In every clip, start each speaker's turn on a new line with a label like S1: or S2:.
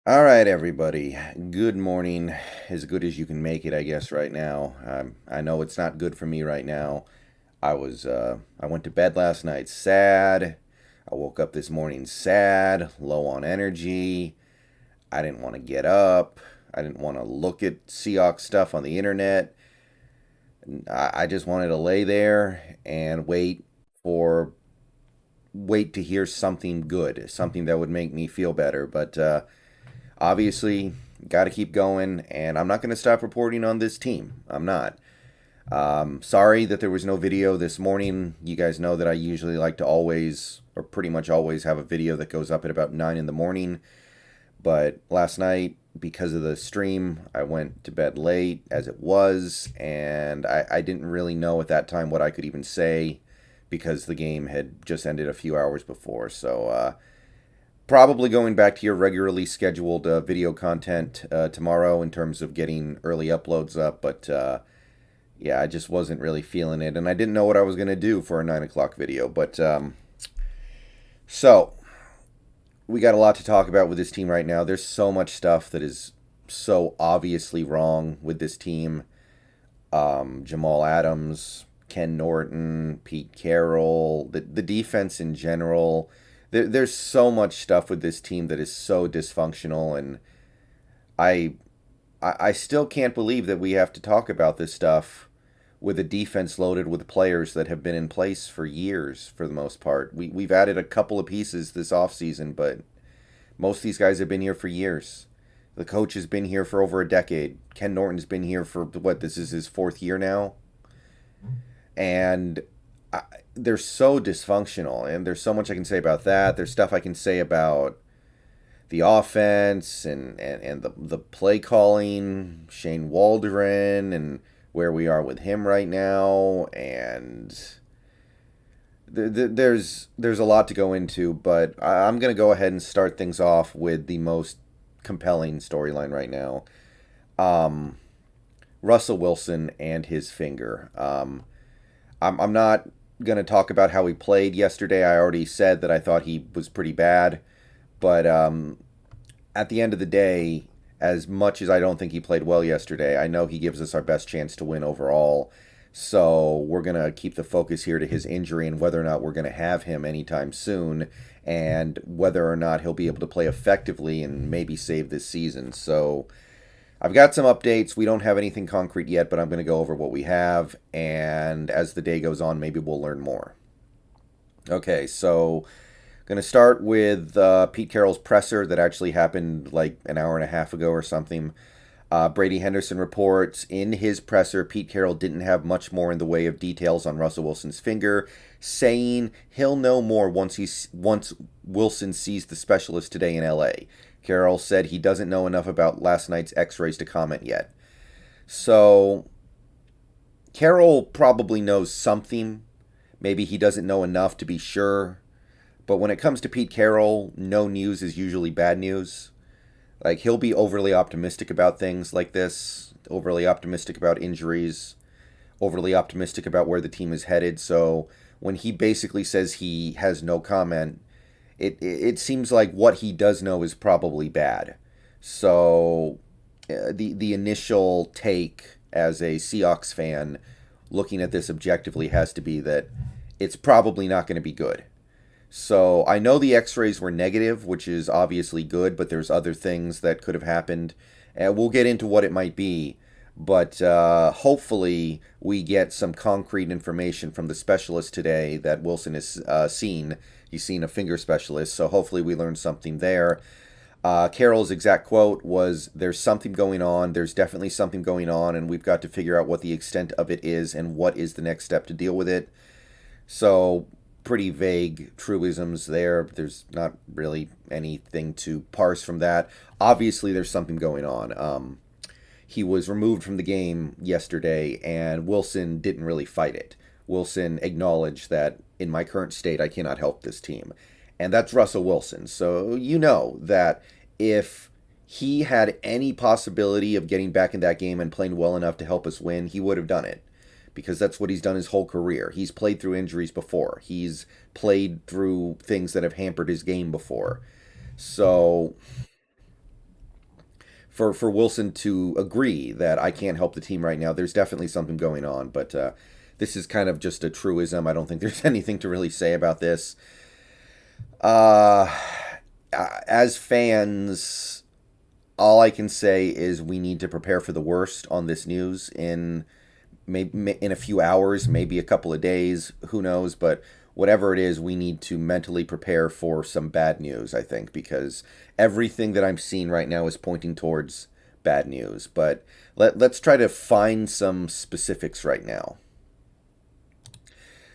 S1: All right, everybody. Good morning. As good as you can make it, I guess, right now. I know it's not good for me right now. I went to bed last night sad. I woke up this morning sad, low on energy. I didn't want to get up. I didn't want to look at Seahawks stuff on the internet. I just wanted to lay there and for, wait to hear something good, something that would make me feel better. But obviously, got to keep going, and I'm not going to stop reporting on this team. I'm not. Sorry that there was no video this morning. You guys know that I usually like to always, or pretty much always, have a video that goes up at about 9 in the morning. But last night, because of the stream, I went to bed late as it was, and I didn't really know at that time what I could even say because the game had just ended a few hours before. So, probably going back to your regularly scheduled video content tomorrow in terms of getting early uploads up. But yeah, I just wasn't really feeling it, and I didn't know what I was going to do for a 9 o'clock video. But we got a lot to talk about with this team right now. There's so much stuff that is so obviously wrong with this team. Jamal Adams, Ken Norton, Pete Carroll, the defense in general. There's so much stuff with this team that is so dysfunctional, and I, I still can't believe that we have to talk about this stuff with a defense loaded with players that have been in place for years for the most part. We've added a couple of pieces this offseason, but most of these guys have been here for years. The coach has been here for over a decade. Ken Norton's been here for what? This is his fourth year now, and they're so dysfunctional. And there's so much I can say about that. There's stuff I can say about the offense and the play calling, Shane Waldron, and where we are with him right now. And there's a lot to go into, but I'm gonna go ahead and start things off with the most compelling storyline right now. Um, Russell Wilson and his finger. I'm not going to talk about how he played yesterday. I already said that I thought he was pretty bad. But at the end of the day, as much as I don't think he played well yesterday, I know he gives us our best chance to win overall. So we're going to keep the focus here to his injury and whether or not we're going to have him anytime soon and whether or not he'll be able to play effectively and maybe save this season. So I've got some updates. We don't have anything concrete yet, but I'm going to go over what we have. And as the day goes on, maybe we'll learn more. Okay, so going to start with Pete Carroll's presser that actually happened like an hour and a half ago or something. Brady Henderson reports in his presser, Pete Carroll didn't have much more in the way of details on Russell Wilson's finger, saying he'll know more once Wilson sees the specialist today in L.A. Carroll said he doesn't know enough about last night's X-rays to comment yet. So Carroll probably knows something. Maybe he doesn't know enough to be sure. But when it comes to Pete Carroll, no news is usually bad news. Like, he'll be overly optimistic about things like this, overly optimistic about injuries, overly optimistic about where the team is headed. So when he basically says he has no comment, it seems like what he does know is probably bad. So the initial take as a Seahawks fan looking at this objectively has to be that it's probably not going to be good. So I know the X-rays were negative, which is obviously good, but there's other things that could have happened, and we'll get into what it might be. But hopefully we get some concrete information from the specialist today that Wilson has seen. He's seen a finger specialist, so hopefully we learn something there. Carroll's exact quote was, "There's something going on. There's definitely something going on, and we've got to figure out what the extent of it is and what is the next step to deal with it." So pretty vague truisms there. There's not really anything to parse from that. Obviously, there's something going on. He was removed from the game yesterday, and Wilson didn't really fight it. Wilson acknowledged that in my current state, I cannot help this team. And that's Russell Wilson. So you know that if he had any possibility of getting back in that game and playing well enough to help us win, he would have done it because that's what he's done his whole career. He's played through injuries before. He's played through things that have hampered his game before. So for Wilson to agree that I can't help the team right now. There's definitely something going on, but this is kind of just a truism. I don't think there's anything to really say about this. As fans, all I can say is we need to prepare for the worst on this news in maybe in a few hours, maybe a couple of days, who knows, but whatever it is, we need to mentally prepare for some bad news, I think, because everything that I'm seeing right now is pointing towards bad news. But let's try to find some specifics right now.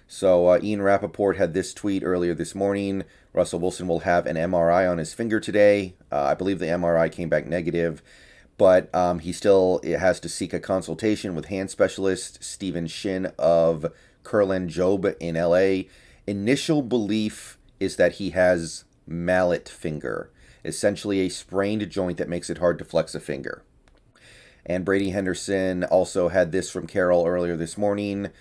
S1: So Ian Rappaport had this tweet earlier this morning. Russell Wilson will have an MRI on his finger today. I believe the MRI came back negative, but he still has to seek a consultation with hand specialist Stephen Shin of Kurland Job in LA. Initial belief is that he has mallet finger, essentially a sprained joint that makes it hard to flex a finger. And Brady Henderson also had this from Carol earlier this morning.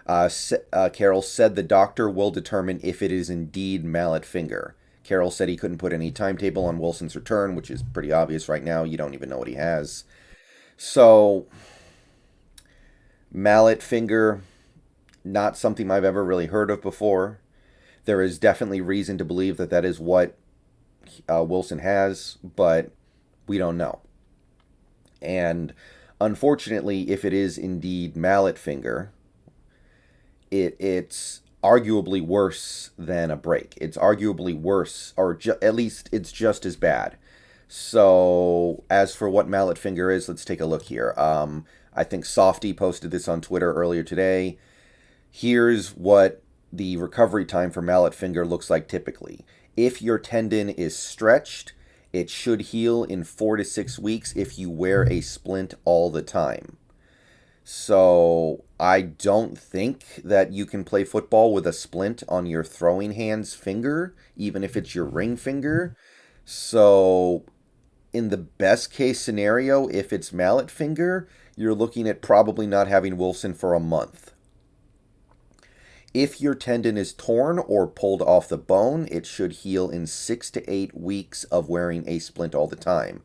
S1: Carol said the doctor will determine if it is indeed mallet finger. Carol said he couldn't put any timetable on Wilson's return, which is pretty obvious right now. You don't even know what he has. So, mallet finger, not something I've ever really heard of before. There is definitely reason to believe that that is what Wilson has, but we don't know. And unfortunately, if it is indeed mallet finger, it's arguably worse than a break. It's arguably worse, or at least it's just as bad. So, as for what mallet finger is, let's take a look here. I think Softy posted this on Twitter earlier today. Here's what the recovery time for mallet finger looks like typically. If your tendon is stretched, it should heal in 4 to 6 weeks if you wear a splint all the time. So I don't think that you can play football with a splint on your throwing hand's finger, even if it's your ring finger. So in the best case scenario, if it's mallet finger, you're looking at probably not having Wilson for a month. If your tendon is torn or pulled off the bone, it should heal in 6 to 8 weeks of wearing a splint all the time.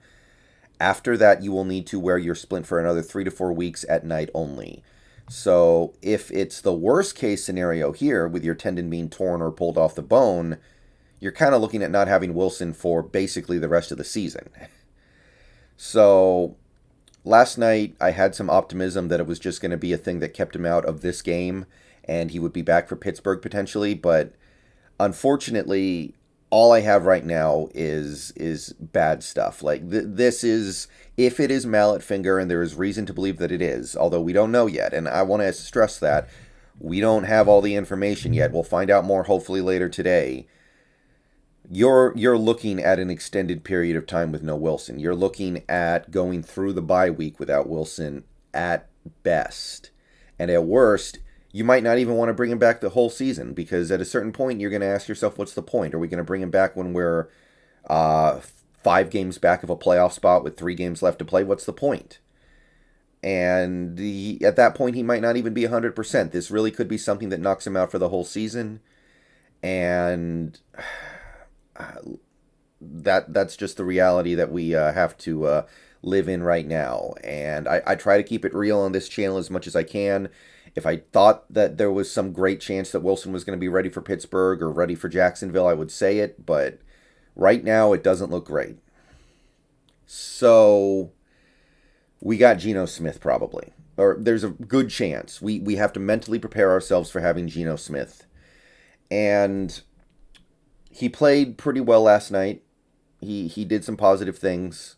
S1: After that, you will need to wear your splint for another 3 to 4 weeks at night only. So if it's the worst case scenario here, with your tendon being torn or pulled off the bone, you're kind of looking at not having Wilson for basically the rest of the season. So last night, I had some optimism that it was just going to be a thing that kept him out of this game, and he would be back for Pittsburgh potentially, but unfortunately, all I have right now is bad stuff. Like, this is, if it is mallet finger, and there is reason to believe that it is, although we don't know yet, and I want to stress that, we don't have all the information yet. We'll find out more hopefully later today. You're looking at an extended period of time with no Wilson. You're looking at going through the bye week without Wilson at best. And at worst, you might not even want to bring him back the whole season, because at a certain point, you're going to ask yourself, what's the point? Are we going to bring him back when we're 5 games back of a playoff spot with 3 games left to play? What's the point? And at that point, he might not even be 100%. This really could be something that knocks him out for the whole season. And that's just the reality that we have to live in right now. And I try to keep it real on this channel as much as I can. If I thought that there was some great chance that Wilson was going to be ready for Pittsburgh or ready for Jacksonville, I would say it. But right now, it doesn't look great. So we got Geno Smith probably. Or there's a good chance. We have to mentally prepare ourselves for having Geno Smith. And he played pretty well last night. He did some positive things.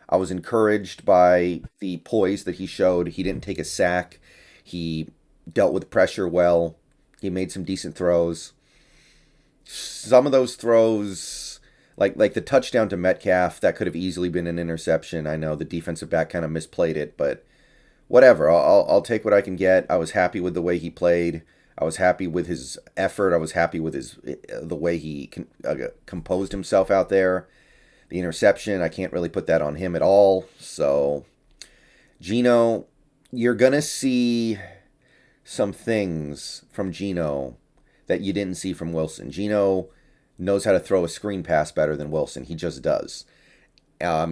S1: I was encouraged by the poise that he showed. He didn't take a sack. He dealt with pressure well. He made some decent throws. Some of those throws, like the touchdown to Metcalf, that could have easily been an interception. I know the defensive back kind of misplayed it, but whatever. I'll take what I can get. I was happy with the way he played. I was happy with his effort. I was happy with the way he composed himself out there. The interception, I can't really put that on him at all. So, Geno, you're going to see some things from Geno that you didn't see from Wilson. Geno knows how to throw a screen pass better than Wilson. He just does.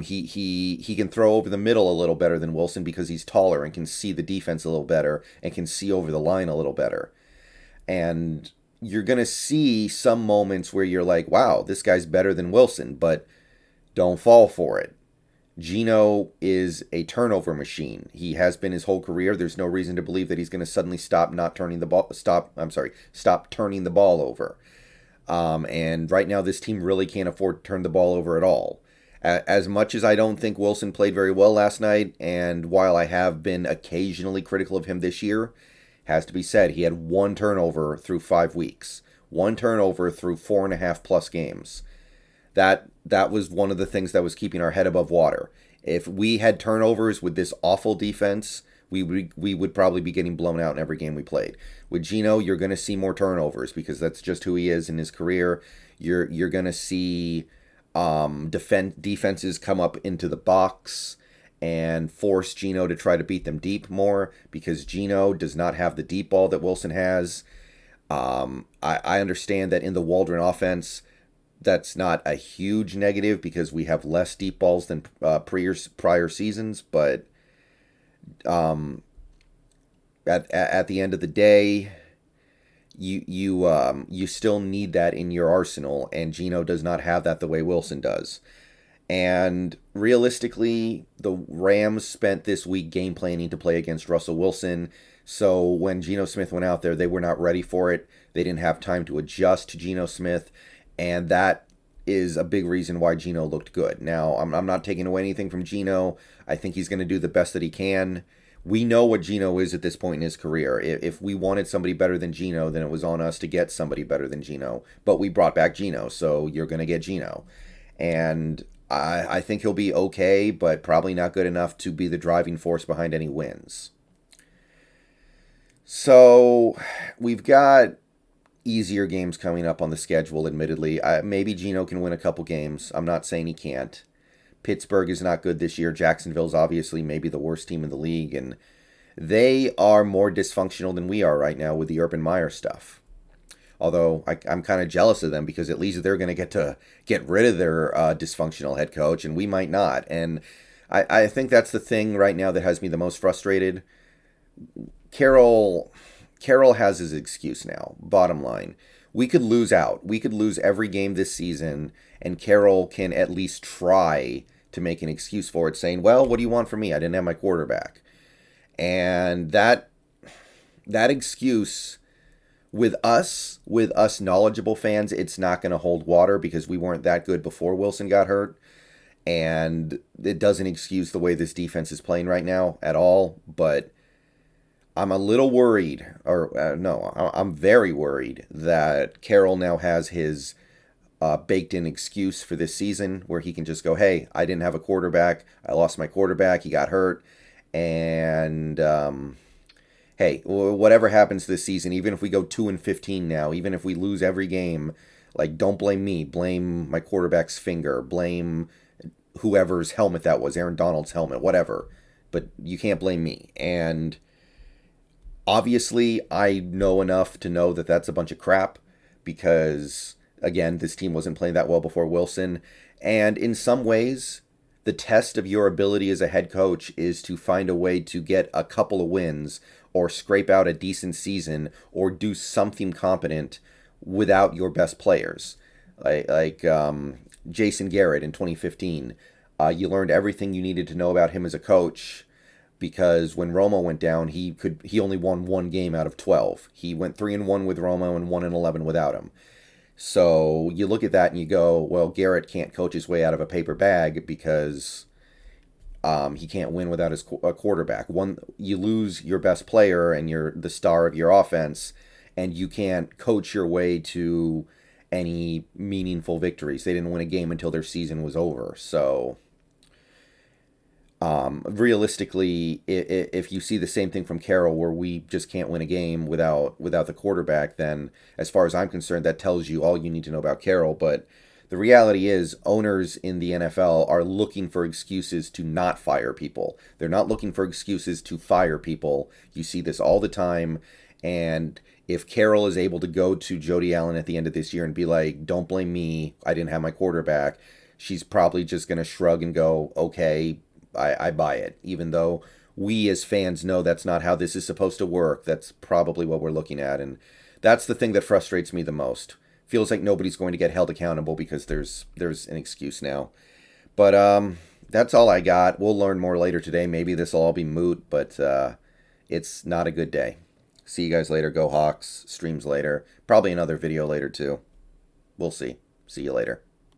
S1: He can throw over the middle a little better than Wilson because he's taller and can see the defense a little better and can see over the line a little better. And you're going to see some moments where you're like, wow, this guy's better than Wilson, but don't fall for it. Geno is a turnover machine. He has been his whole career. There's no reason to believe that he's going to suddenly stop turning the ball over. And right now, this team really can't afford to turn the ball over at all. As much as I don't think Wilson played very well last night, and while I have been occasionally critical of him this year, has to be said, he had one turnover through 5 weeks. One turnover through 4.5 plus games. That was one of the things that was keeping our head above water. If we had turnovers with this awful defense, we would probably be getting blown out in every game we played. With Geno, you're going to see more turnovers because that's just who he is in his career. You're going to see defenses come up into the box and force Geno to try to beat them deep more because Geno does not have the deep ball that Wilson has. I understand that in the Waldron offense, that's not a huge negative because we have less deep balls than prior seasons, but at the end of the day, you still need that in your arsenal, and Geno does not have that the way Wilson does. And realistically, the Rams spent this week game planning to play against Russell Wilson. So when Geno Smith went out there, they were not ready for it. They didn't have time to adjust to Geno Smith. And that is a big reason why Geno looked good. Now, I'm not taking away anything from Geno. I think he's going to do the best that he can. We know what Geno is at this point in his career. If we wanted somebody better than Geno, then it was on us to get somebody better than Geno. But we brought back Geno, so you're going to get Geno. And I think he'll be okay, but probably not good enough to be the driving force behind any wins. So we've got easier games coming up on the schedule, admittedly. Maybe Geno can win a couple games. I'm not saying he can't. Pittsburgh is not good this year. Jacksonville's obviously maybe the worst team in the league, and they are more dysfunctional than we are right now with the Urban Meyer stuff. Although I'm kind of jealous of them because at least they're going to get rid of their dysfunctional head coach, and we might not. And I think that's the thing right now that has me the most frustrated. Carroll has his excuse now, bottom line. We could lose out. We could lose every game this season, and Carroll can at least try to make an excuse for it, saying, well, what do you want from me? I didn't have my quarterback. And that excuse, with us knowledgeable fans, it's not going to hold water because we weren't that good before Wilson got hurt. And it doesn't excuse the way this defense is playing right now at all, but I'm a little worried, I'm very worried that Carroll now has his baked-in excuse for this season where he can just go, hey, I didn't have a quarterback. I lost my quarterback. He got hurt. And, hey, whatever happens this season, even if we go 2-15 now, even if we lose every game, like, don't blame me. Blame my quarterback's finger. Blame whoever's helmet that was, Aaron Donald's helmet, whatever. But you can't blame me. And obviously, I know enough to know that that's a bunch of crap because, again, this team wasn't playing that well before Wilson. And in some ways, the test of your ability as a head coach is to find a way to get a couple of wins or scrape out a decent season or do something competent without your best players. Like Jason Garrett in 2015. You learned everything you needed to know about him as a coach because when Romo went down, he only won one game out of 12. He went 3-1 with Romo and 1-11 without him. So you look at that and you go, well, Garrett can't coach his way out of a paper bag because he can't win without his quarterback. You lose your best player and you're the star of your offense, and you can't coach your way to any meaningful victories. They didn't win a game until their season was over. So realistically, if you see the same thing from Carroll where we just can't win a game without the quarterback, then as far as I'm concerned, that tells you all you need to know about Carroll. But the reality is owners in the NFL are looking for excuses to not fire people. They're not looking for excuses to fire people. You see this all the time. And if Carroll is able to go to Jody Allen at the end of this year and be like, don't blame me, I didn't have my quarterback, she's probably just going to shrug and go, okay, I buy it. Even though we as fans know that's not how this is supposed to work. That's probably what we're looking at. And that's the thing that frustrates me the most. Feels like nobody's going to get held accountable because there's an excuse now. But that's all I got. We'll learn more later today. Maybe this will all be moot, but it's not a good day. See you guys later. Go Hawks. Streams later. Probably another video later too. We'll see. See you later.